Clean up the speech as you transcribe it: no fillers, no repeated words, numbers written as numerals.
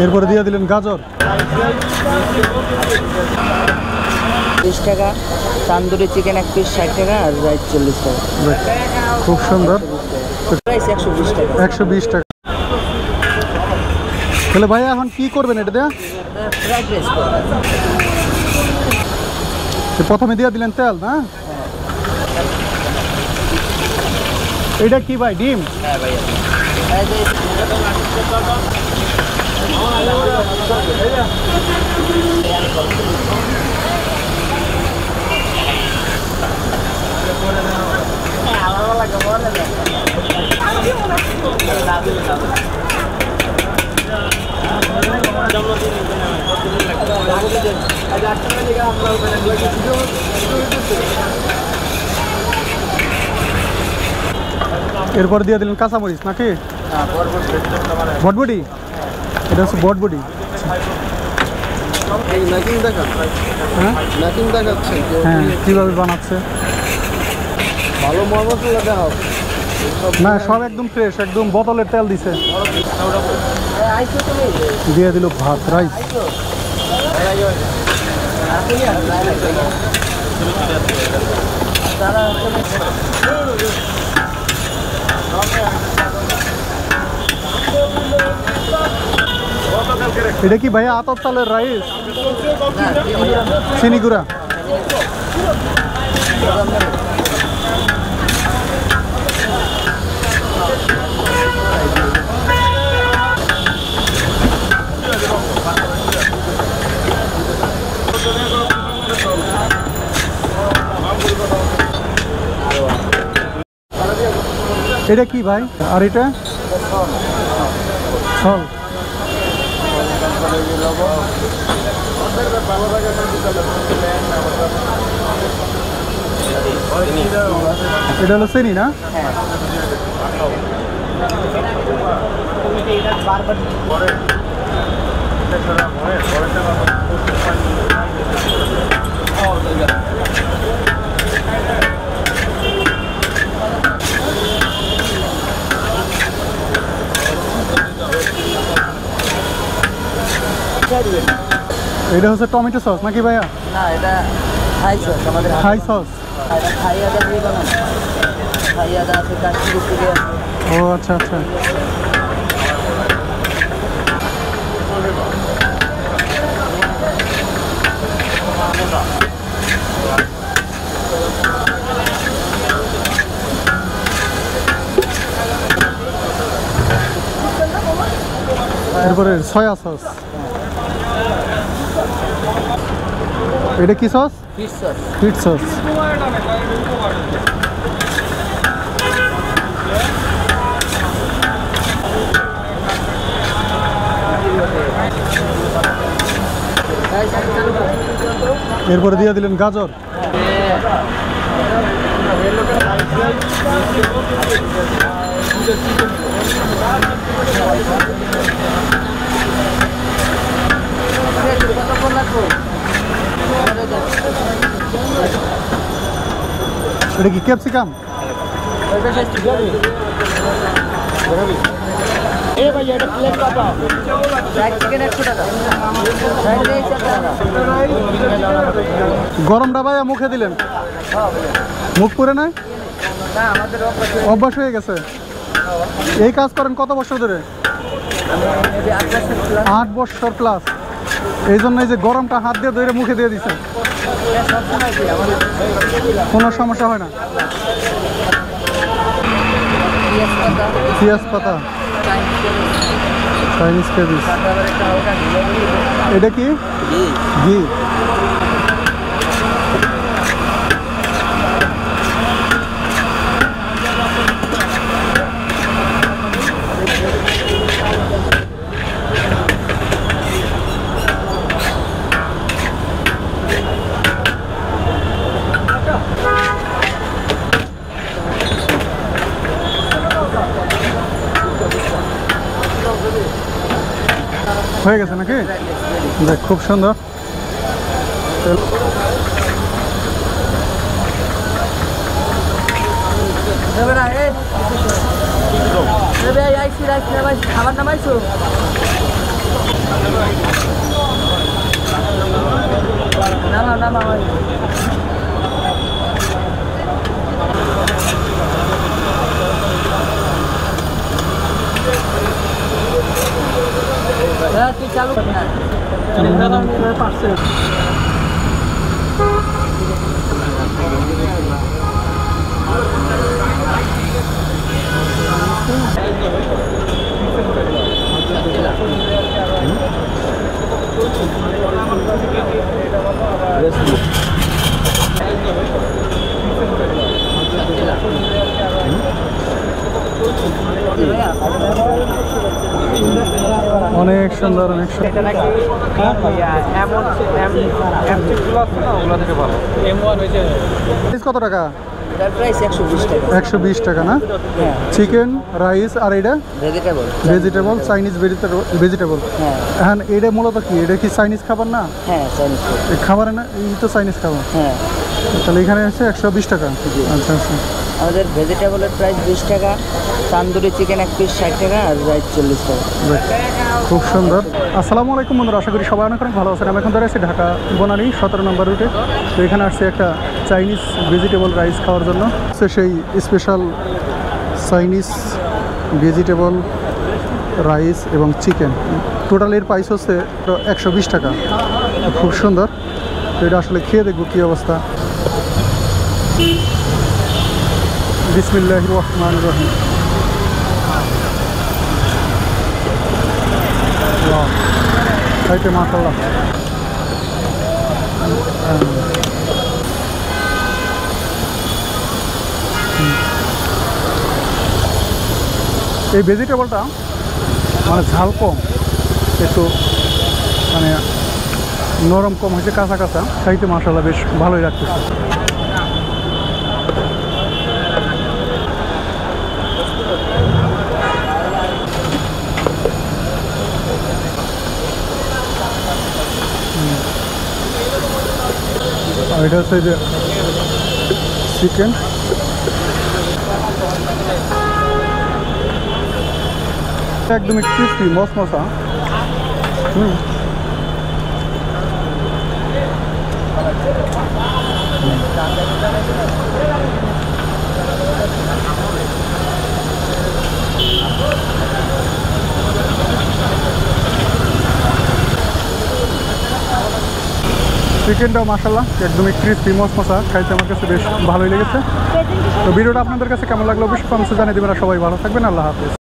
এরপরে দিয়ে দিলেন গাজর 30 টাকা, তান্দুরি চিকেন 1 পিস 60 টাকা, আর রাইস 40 টাকা। খুব সুন্দর। রাইস 120 টাকা। 120 টাকা। তাহলে ভাই এখন কি করবেন এটা দিয়ে? ফ্রাইড রাইস প্রথমে দিয়ে দিলেন তেল না? এটা কি ভাই, ডিম? হ্যাঁ ভাই। এরপর দিয়ে দিলেন কাঁচামরিচ নাকি? বটবটি, এটা হচ্ছে বটবটি। হ্যাঁ, কিভাবে বানাচ্ছে? ভালো মশলা দাও না, সব একদম ফ্রেশ, একদম বোতলের তেল দিছে। দিয়ে দিল ভাত, রাইস। এটা কি ভাইয়া আতপ চালের রাইস? চিনি গুঁড়া। এটা কি ভাই? আর এটা ছল। এটা হলো চিনি না? এটা হচ্ছে টমেটো সস নাকি ভাইয়া? না, এটা থাই সস। আমাদের থাই সস। এটা থাই আদা দিয়ে বানানো। থাই আদা আছে, কাশ্মীরি চিলি আছে। ও আচ্ছা আচ্ছা। এরপরে সয়া সস। এটা কি sauce? Fish sauce. Fish sauce. এরপরে দিয়ে দিলেন গাজর। এটা কি ক্যাপসিকাম? গরমটা ভাইয়া মুখে দিলেন, মুখ পুরে নাই? অভ্যাস হয়ে গেছে। এই কাজ করেন কত বছর ধরে? 8 বছর প্লাস। এই জন্য এই যে গরমটা হাত দিয়ে ধরে মুখে দিয়ে দিচ্ছেন, কোনো সমস্যা হয় না। পেঁয়াজ পাতা, চাইনিজ কেবিজ। এটা কি? ঘি। হয়ে গেছে নাকি? দেখ খুব সুন্দর। খাবার নামাইছো নামা তুই চালু কর না অনেক সুন্দর, অনেক সুন্দর। কত টাকা? প্রাইস 120 টাকা। 120 টাকা না? হ্যাঁ চিকেন, রাইস আর এটা ভেজিটেবল ভেজিটেবল, চাইনিজ ভেজিটেবল। হ্যাঁ এখন এটা মূলত কি, এটা কি চাইনিজ খাবার না? হ্যাঁ চাইনিজ এই খাবারে না, এই তো চাইনিজ খাবার। হ্যাঁ তাহলে এখানে আছে 120 টাকা। জি। আচ্ছা আচ্ছা। আমাদের ভেজিটেবলের প্রাইস 20 টাকা, তান্দুরি চিকেন এক পিস 60 টাকা আর রাইস 40 টাকা। বাহ, খুব সুন্দর। আসসালামু আলাইকুম বন্ধুরা, আশা করি সবাই অনেক অনেক ভালো আছেন। আমি এখন দাঁড়িয়ে আছি ঢাকা বনানী 17 নম্বর রুটে। তো এখানে আসছে একটা চাইনিজ ভেজিটেবল রাইস খাওয়ার জন্য। সে সেই স্পেশাল চাইনিজ ভেজিটেবল রাইস এবং চিকেন, টোটাল এর প্রাইস হচ্ছে 120 টাকা। খুব সুন্দর। তো এটা আসলে খেয়ে দেখবো কী অবস্থা। বিসমিল্লাহির রহমানির রহিম। খাইতে মাশাআল্লাহ। এই ভেজিটেবলটা মানে ঝাল কম, একটু মানে নরম কম হয়েছে, কাঁচা কাঁচা। খাইতে মাশাআল্লাহ বেশ ভালোই লাগতেছে। আর এটা হচ্ছে যে চিকেন, একদমই ক্রিস্পি মশমশা। চিকেনটাও মাশাআল্লাহ একদমই ক্রিস্পি মশমশা, খাইতে আমার কাছে বেশ ভালোই লেগেছে। তো ভিডিওটা আপনাদের কাছে কেমন লাগলো অবশ্যই কমেন্টে জানিয়ে দেবেন। আর সবাই ভালো থাকবেন। আল্লাহ হাফেজ।